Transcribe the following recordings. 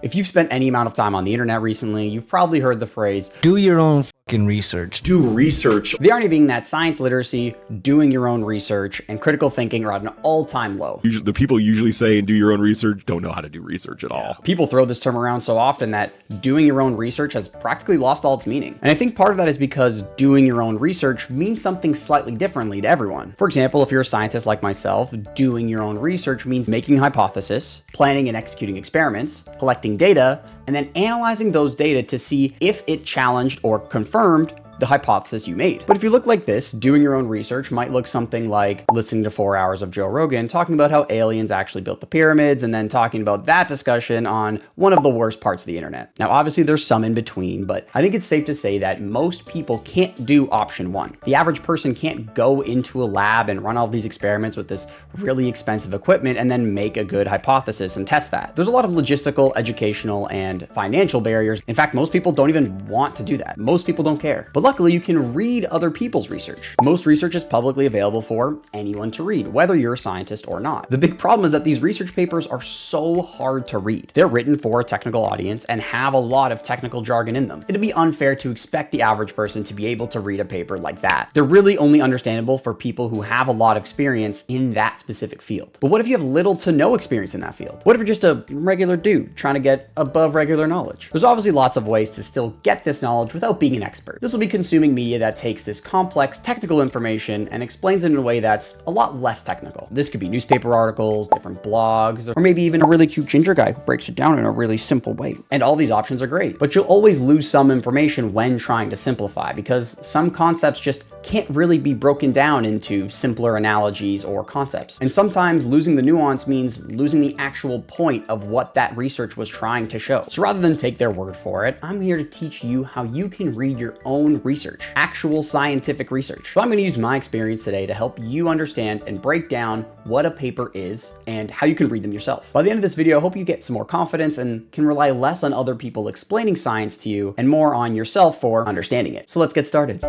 If you've spent any amount of time on the internet recently, you've probably heard the phrase, do your own fucking research. Do research. The irony being that science literacy, doing your own research, and critical thinking are at an all-time low. The people usually saying do your own research don't know how to do research at all. People throw this term around so often that doing your own research has practically lost all its meaning. And I think part of that is because doing your own research means something slightly differently to everyone. For example, if you're a scientist like myself, doing your own research means making a hypothesis, planning and executing experiments, collecting data, and then analyzing those data to see if it challenged or confirmed the hypothesis you made. But if you look like this, doing your own research might look something like listening to 4 hours of Joe Rogan talking about how aliens actually built the pyramids and then talking about that discussion on one of the worst parts of the internet. Now, obviously there's some in between, but I think it's safe to say that most people can't do option one. The average person can't go into a lab and run all these experiments with this really expensive equipment and then make a good hypothesis and test that. There's a lot of logistical, educational, and financial barriers. In fact, most people don't even want to do that. Most people don't care. But luckily, you can read other people's research. Most research is publicly available for anyone to read, whether you're a scientist or not. The big problem is that these research papers are so hard to read. They're written for a technical audience and have a lot of technical jargon in them. It'd be unfair to expect the average person to be able to read a paper like that. They're really only understandable for people who have a lot of experience in that specific field. But what if you have little to no experience in that field? What if you're just a regular dude trying to get above regular knowledge? There's obviously lots of ways to still get this knowledge without being an expert. This will be consuming media that takes this complex technical information and explains it in a way that's a lot less technical. This could be newspaper articles, different blogs, or maybe even a really cute ginger guy who breaks it down in a really simple way. And all these options are great, but you'll always lose some information when trying to simplify because some concepts just can't really be broken down into simpler analogies or concepts. And sometimes losing the nuance means losing the actual point of what that research was trying to show. So rather than take their word for it, I'm here to teach you how you can read your own research, actual scientific research. So I'm going to use my experience today to help you understand and break down what a paper is and how you can read them yourself. By the end of this video, I hope you get some more confidence and can rely less on other people explaining science to you and more on yourself for understanding it. So let's get started.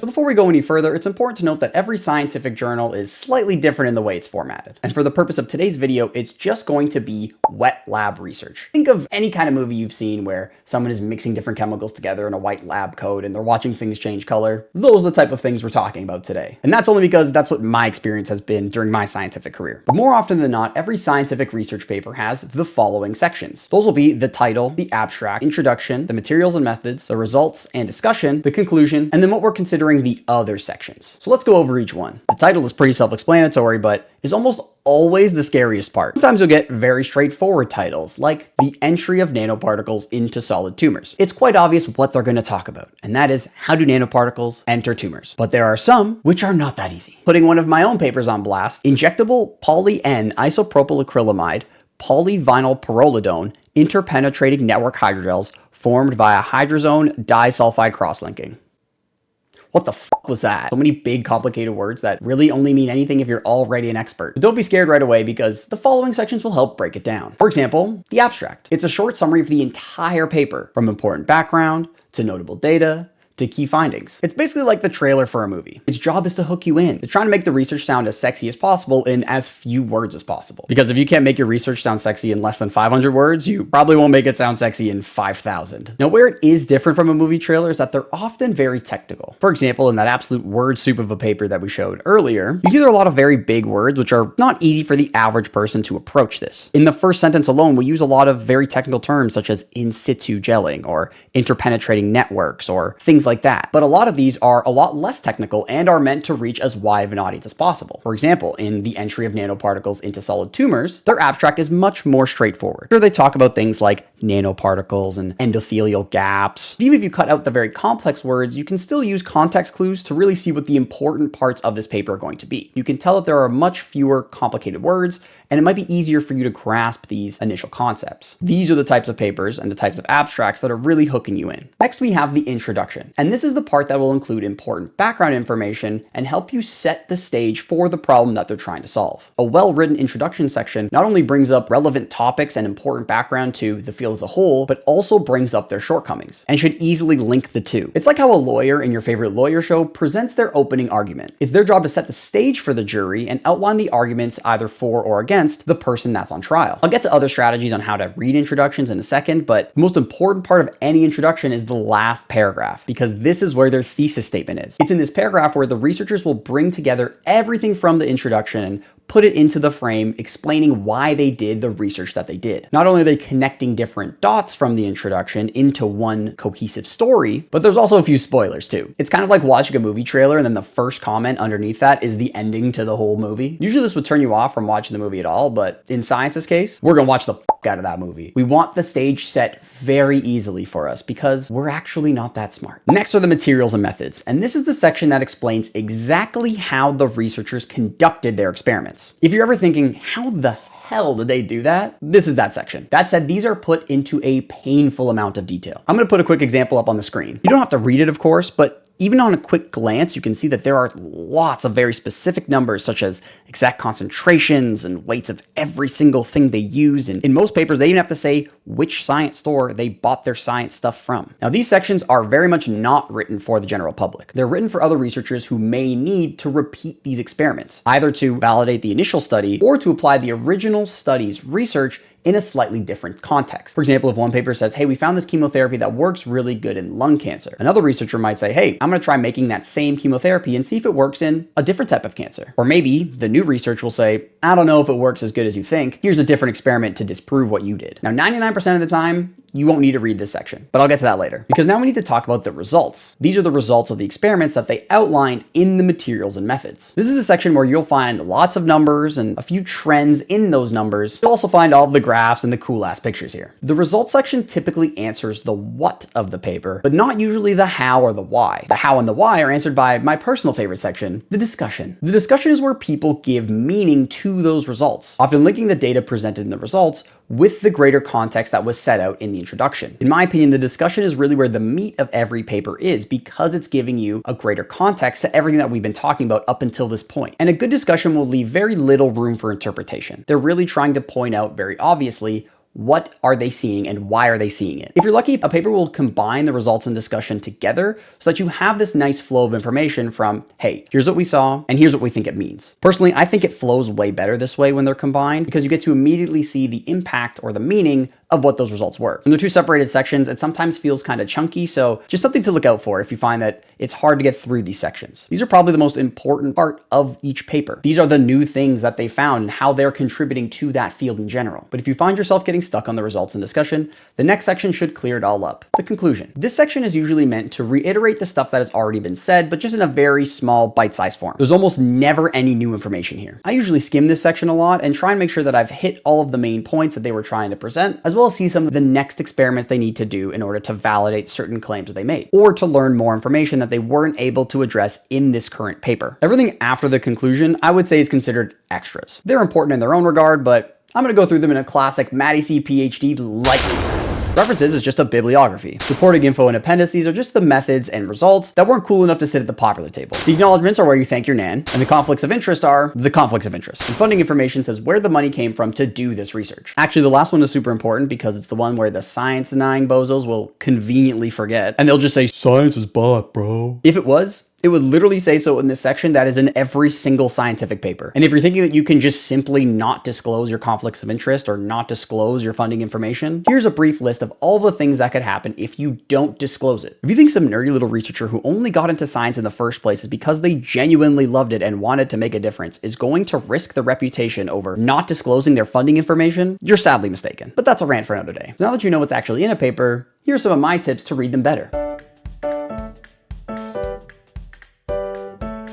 Before we go any further, it's important to note that every scientific journal is slightly different in the way it's formatted. And for the purpose of today's video, it's just going to be wet lab research. Think of any kind of movie you've seen where someone is mixing different chemicals together in a white lab coat and they're watching things change color. Those are the type of things we're talking about today. And that's only because that's what my experience has been during my scientific career. But more often than not, every scientific research paper has the following sections. Those will be the title, the abstract, introduction, the materials and methods, the results and discussion, the conclusion, and then what we're considering the other sections. So let's go over each one. The title is pretty self-explanatory, but is almost always the scariest part. Sometimes you'll get very straightforward titles, like the entry of nanoparticles into solid tumors. It's quite obvious what they're going to talk about, and that is how do nanoparticles enter tumors. But there are some which are not that easy. Putting one of my own papers on blast, injectable poly-N isopropyl polyvinyl pyrrolidone interpenetrating network hydrogels formed via hydrazone disulfide cross-linking. What the fuck was that? So many big complicated words that really only mean anything if you're already an expert. But don't be scared right away because the following sections will help break it down. For example, the abstract. It's a short summary of the entire paper, from important background to notable data to key findings. It's basically like the trailer for a movie. Its job is to hook you in. It's trying to make the research sound as sexy as possible in as few words as possible. Because if you can't make your research sound sexy in less than 500 words, you probably won't make it sound sexy in 5,000. Now, where it is different from a movie trailer is that they're often very technical. For example, in that absolute word soup of a paper that we showed earlier, you see there are a lot of very big words, which are not easy for the average person to approach this. In the first sentence alone, we use a lot of very technical terms such as in situ gelling or interpenetrating networks or things like that. But a lot of these are a lot less technical and are meant to reach as wide of an audience as possible. For example, in the entry of nanoparticles into solid tumors, their abstract is much more straightforward. Here they talk about things like nanoparticles and endothelial gaps. Even if you cut out the very complex words, you can still use context clues to really see what the important parts of this paper are going to be. You can tell that there are much fewer complicated words, and it might be easier for you to grasp these initial concepts. These are the types of papers and the types of abstracts that are really hooking you in. Next, we have the introduction. And this is the part that will include important background information and help you set the stage for the problem that they're trying to solve. A well-written introduction section not only brings up relevant topics and important background to the field material as a whole, but also brings up their shortcomings and should easily link the two. It's like how a lawyer in your favorite lawyer show presents their opening argument. It's their job to set the stage for the jury and outline the arguments either for or against the person that's on trial. I'll get to other strategies on how to read introductions in a second, but the most important part of any introduction is the last paragraph, because this is where their thesis statement is. It's in this paragraph where the researchers will bring together everything from the introduction and put it into the frame, explaining why they did the research that they did. Not only are they connecting different dots from the introduction into one cohesive story, but there's also a few spoilers too. It's kind of like watching a movie trailer and then the first comment underneath that is the ending to the whole movie. Usually this would turn you off from watching the movie at all, but in Science's case, we're gonna watch the fuck out of that movie. We want the stage set very easily for us because we're actually not that smart. Next are the materials and methods, and this is the section that explains exactly how the researchers conducted their experiments. If you're ever thinking, how the hell did they do that? This is that section. That said, these are put into a painful amount of detail. I'm gonna put a quick example up on the screen. You don't have to read it, of course, but even on a quick glance, you can see that there are lots of very specific numbers, such as exact concentrations and weights of every single thing they used. And in most papers, they even have to say which science store they bought their science stuff from. Now, these sections are very much not written for the general public. They're written for other researchers who may need to repeat these experiments, either to validate the initial study or to apply the original study's research in a slightly different context. For example, if one paper says, hey, we found this chemotherapy that works really good in lung cancer, another researcher might say, hey, I'm gonna try making that same chemotherapy and see if it works in a different type of cancer. Or maybe the new research will say, I don't know if it works as good as you think. Here's a different experiment to disprove what you did. Now, 99% of the time, you won't need to read this section, but I'll get to that later, because now we need to talk about the results. These are the results of the experiments that they outlined in the materials and methods. This is the section where you'll find lots of numbers and a few trends in those numbers. You'll also find all of the graphs and the cool ass pictures here. The results section typically answers the what of the paper, but not usually the how or the why. The how and the why are answered by my personal favorite section, the discussion. The discussion is where people give meaning to those results, often linking the data presented in the results with the greater context that was set out in the introduction. In my opinion, the discussion is really where the meat of every paper is, because it's giving you a greater context to everything that we've been talking about up until this point. And a good discussion will leave very little room for interpretation. They're really trying to point out very obviously what are they seeing and why are they seeing it. If you're lucky, a paper will combine the results and discussion together so that you have this nice flow of information from, hey, here's what we saw and here's what we think it means. Personally, I think it flows way better this way when they're combined, because you get to immediately see the impact or the meaning of what those results were. When they're two separated sections, it sometimes feels kind of chunky, so just something to look out for if you find that it's hard to get through these sections. These are probably the most important part of each paper. These are the new things that they found and how they're contributing to that field in general. But if you find yourself getting stuck on the results and discussion, the next section should clear it all up. The conclusion. This section is usually meant to reiterate the stuff that has already been said, but just in a very small bite-sized form. There's almost never any new information here. I usually skim this section a lot and try and make sure that I've hit all of the main points that they were trying to present, as well as see some of the next experiments they need to do in order to validate certain claims that they made, or to learn more information that they weren't able to address in this current paper. Everything after the conclusion, I would say, is considered extras. They're important in their own regard, but I'm gonna go through them in a classic Matty C PhD lightly. References is just a bibliography. Supporting info and appendices are just the methods and results that weren't cool enough to sit at the popular table. The acknowledgements are where you thank your nan, and the conflicts of interest are the conflicts of interest. And funding information says where the money came from to do this research. Actually, the last one is super important because it's the one where the science-denying bozos will conveniently forget, and they'll just say, science is bought, bro. If it was, it would literally say so in this section that is in every single scientific paper. And if you're thinking that you can just simply not disclose your conflicts of interest or not disclose your funding information, here's a brief list of all the things that could happen if you don't disclose it. If you think some nerdy little researcher who only got into science in the first place is because they genuinely loved it and wanted to make a difference is going to risk their reputation over not disclosing their funding information, you're sadly mistaken. But that's a rant for another day. So now that you know what's actually in a paper, here are some of my tips to read them better.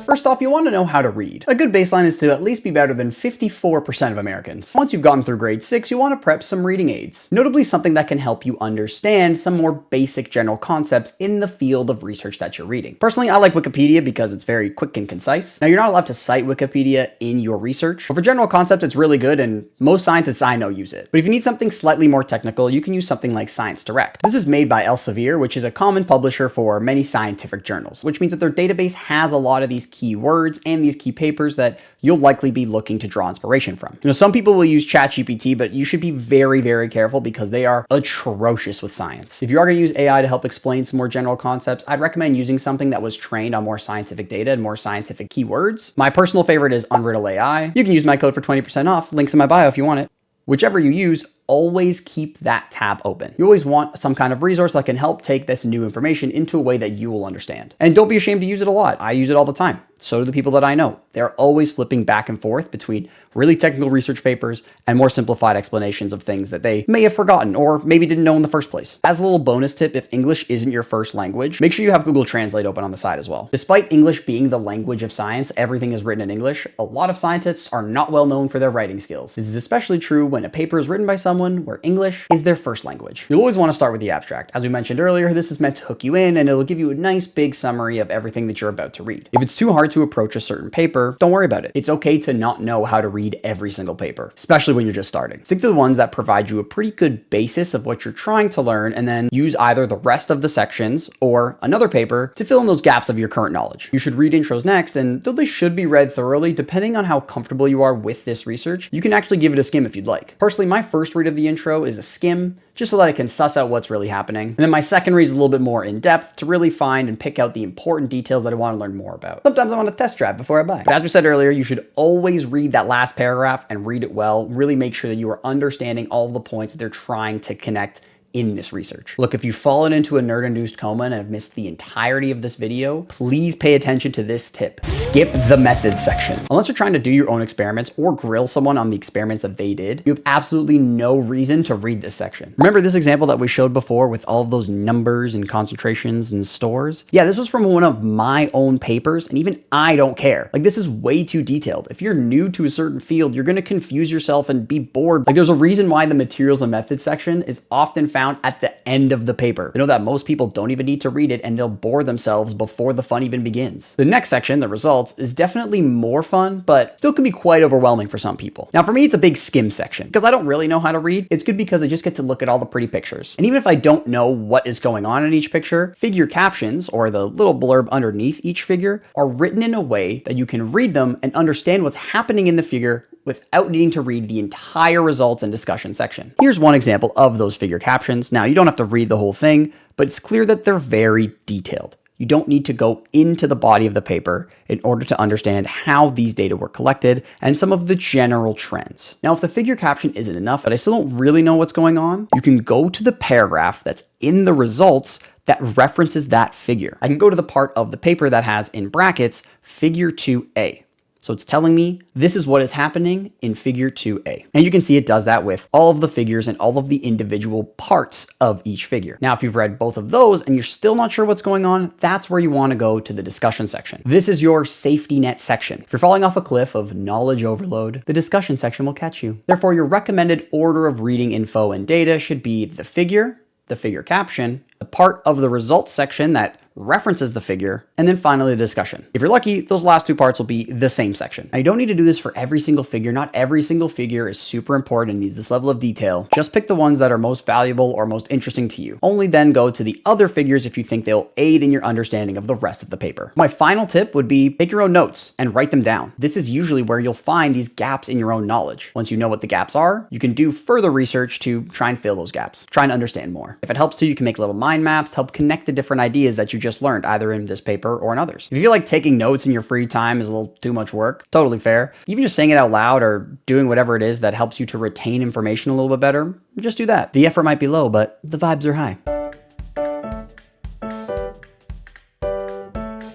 First off, you want to know how to read. A good baseline is to at least be better than 54% of Americans. Once you've gotten through grade 6, you want to prep some reading aids. Notably something that can help you understand some more basic general concepts in the field of research that you're reading. Personally, I like Wikipedia because it's very quick and concise. Now, you're not allowed to cite Wikipedia in your research, but for general concepts, it's really good and most scientists I know use it. But if you need something slightly more technical, you can use something like Science Direct. This is made by Elsevier, which is a common publisher for many scientific journals, which means that their database has a lot of these key words and these key papers that you'll likely be looking to draw inspiration from. Some people will use ChatGPT, but you should be very, very careful because they are atrocious with science. If you are going to use AI to help explain some more general concepts, I'd recommend using something that was trained on more scientific data and more scientific keywords. My personal favorite is Untitled AI. You can use my code for 20% off. Links in my bio if you want it. Whichever you use, always keep that tab open. You always want some kind of resource that can help take this new information into a way that you will understand. And don't be ashamed to use it a lot. I use it all the time. So do the people that I know. They're always flipping back and forth between really technical research papers and more simplified explanations of things that they may have forgotten or maybe didn't know in the first place. As a little bonus tip, if English isn't your first language, make sure you have Google Translate open on the side as well. Despite English being the language of science, everything is written in English. A lot of scientists are not well known for their writing skills. This is especially true when a paper is written by someone where English is their first language. You'll always want to start with the abstract. As we mentioned earlier, this is meant to hook you in and it'll give you a nice big summary of everything that you're about to read. If it's too hard to approach a certain paper, don't worry about it. It's okay to not know how to read every single paper, especially when you're just starting. Stick to the ones that provide you a pretty good basis of what you're trying to learn, and then use either the rest of the sections or another paper to fill in those gaps of your current knowledge. You should read intros next, and though they should be read thoroughly, depending on how comfortable you are with this research, you can actually give it a skim if you'd like. Personally, my first read of the intro is a skim, just so that I can suss out what's really happening. And then my second read is a little bit more in depth to really find and pick out the important details that I want to learn more about. Sometimes I want to test drive before I buy. But as we said earlier, you should always read that last paragraph and read it well. Really make sure that you are understanding all of the points that they're trying to connect in this research. Look, if you've fallen into a nerd-induced coma and have missed the entirety of this video, please pay attention to this tip. Skip the methods section. Unless you're trying to do your own experiments or grill someone on the experiments that they did, you have absolutely no reason to read this section. Remember this example that we showed before with all of those numbers and concentrations and stores? Yeah, this was from one of my own papers, and even I don't care. Like, this is way too detailed. If you're new to a certain field, you're gonna confuse yourself and be bored. Like, there's a reason why the materials and methods section is often found at the end of the paper. You know that most people don't even need to read it and they'll bore themselves before the fun even begins. The next section, the results, is definitely more fun, but still can be quite overwhelming for some people. Now for me, it's a big skim section. Because I don't really know how to read, it's good because I just get to look at all the pretty pictures. And even if I don't know what is going on in each picture, figure captions, or the little blurb underneath each figure, are written in a way that you can read them and understand what's happening in the figure without needing to read the entire results and discussion section. Here's one example of those figure captions. Now, you don't have to read the whole thing, but it's clear that they're very detailed. You don't need to go into the body of the paper in order to understand how these data were collected and some of the general trends. Now, if the figure caption isn't enough, but I still don't really know what's going on, you can go to the paragraph that's in the results that references that figure. I can go to the part of the paper that has in brackets figure 2A. So it's telling me this is what is happening in figure 2A. And you can see it does that with all of the figures and all of the individual parts of each figure. Now, if you've read both of those and you're still not sure what's going on, that's where you want to go to the discussion section. This is your safety net section. If you're falling off a cliff of knowledge overload, the discussion section will catch you. Therefore, your recommended order of reading info and data should be the figure caption, the part of the results section that references the figure, and then finally the discussion. If you're lucky, those last two parts will be the same section. Now, you don't need to do this for every single figure. Not every single figure is super important and needs this level of detail. Just pick the ones that are most valuable or most interesting to you. Only then go to the other figures if you think they'll aid in your understanding of the rest of the paper. My final tip would be take your own notes and write them down. This is usually where you'll find these gaps in your own knowledge. Once you know what the gaps are, you can do further research to try and fill those gaps, try and understand more. If it helps too, you can make little mind maps to help connect the different ideas that you just learned, either in this paper or in others. If you feel like taking notes in your free time is a little too much work, totally fair. Even just saying it out loud or doing whatever it is that helps you to retain information a little bit better, just do that. The effort might be low, but the vibes are high.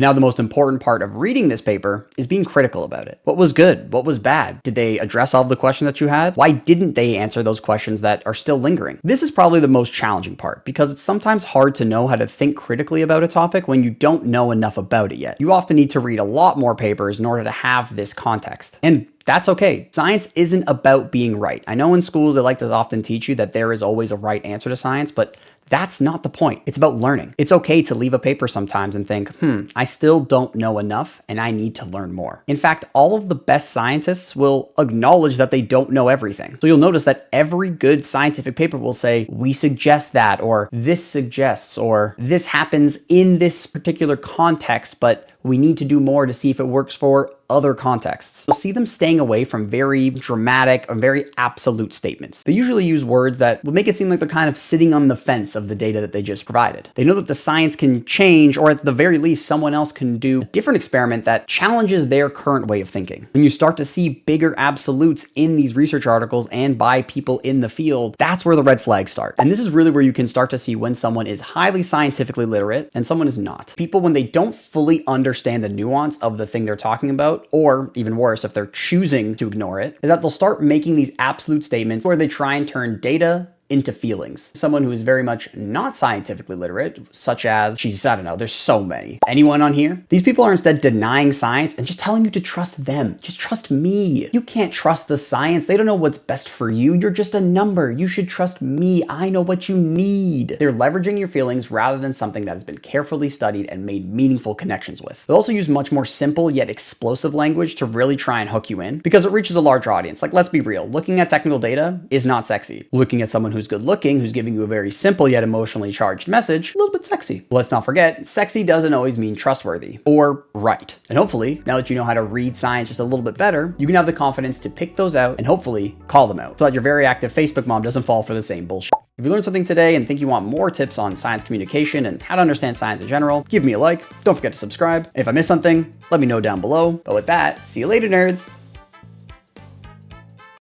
Now, the most important part of reading this paper is being critical about it. What was good? What was bad? Did they address all of the questions that you had? Why didn't they answer those questions that are still lingering? This is probably the most challenging part because it's sometimes hard to know how to think critically about a topic when you don't know enough about it yet. You often need to read a lot more papers in order to have this context. And that's okay. Science isn't about being right. I know in schools they like to often teach you that there is always a right answer to science, but that's not the point. It's about learning. It's okay to leave a paper sometimes and think, I still don't know enough and I need to learn more. In fact, all of the best scientists will acknowledge that they don't know everything. So you'll notice that every good scientific paper will say, we suggest that, or this suggests, or this happens in this particular context, but We need to do more to see if it works for other contexts. You'll see them staying away from very dramatic or very absolute statements. They usually use words that will make it seem like they're kind of sitting on the fence of the data that they just provided. They know that the science can change, or at the very least, someone else can do a different experiment that challenges their current way of thinking. When you start to see bigger absolutes in these research articles and by people in the field, that's where the red flags start. And this is really where you can start to see when someone is highly scientifically literate and someone is not. People, when they don't fully understand the nuance of the thing they're talking about, or even worse, if they're choosing to ignore it, is that they'll start making these absolute statements where they try and turn data into feelings. Someone who is very much not scientifically literate, such as, geez, I don't know, there's so many. Anyone on here? These people are instead denying science and just telling you to trust them. Just trust me. You can't trust the science. They don't know what's best for you. You're just a number. You should trust me. I know what you need. They're leveraging your feelings rather than something that has been carefully studied and made meaningful connections with. They'll also use much more simple yet explosive language to really try and hook you in because it reaches a larger audience. Like, let's be real. Looking at technical data is not sexy. Looking at someone who's good looking, who's giving you a very simple yet emotionally charged message, a little bit sexy. Let's not forget, sexy doesn't always mean trustworthy or right. And hopefully, now that you know how to read science just a little bit better, you can have the confidence to pick those out and hopefully call them out so that your very active Facebook mom doesn't fall for the same bullshit. If you learned something today and think you want more tips on science communication and how to understand science in general, give me a like. Don't forget to subscribe. If I missed something, let me know down below. But with that, see you later, nerds.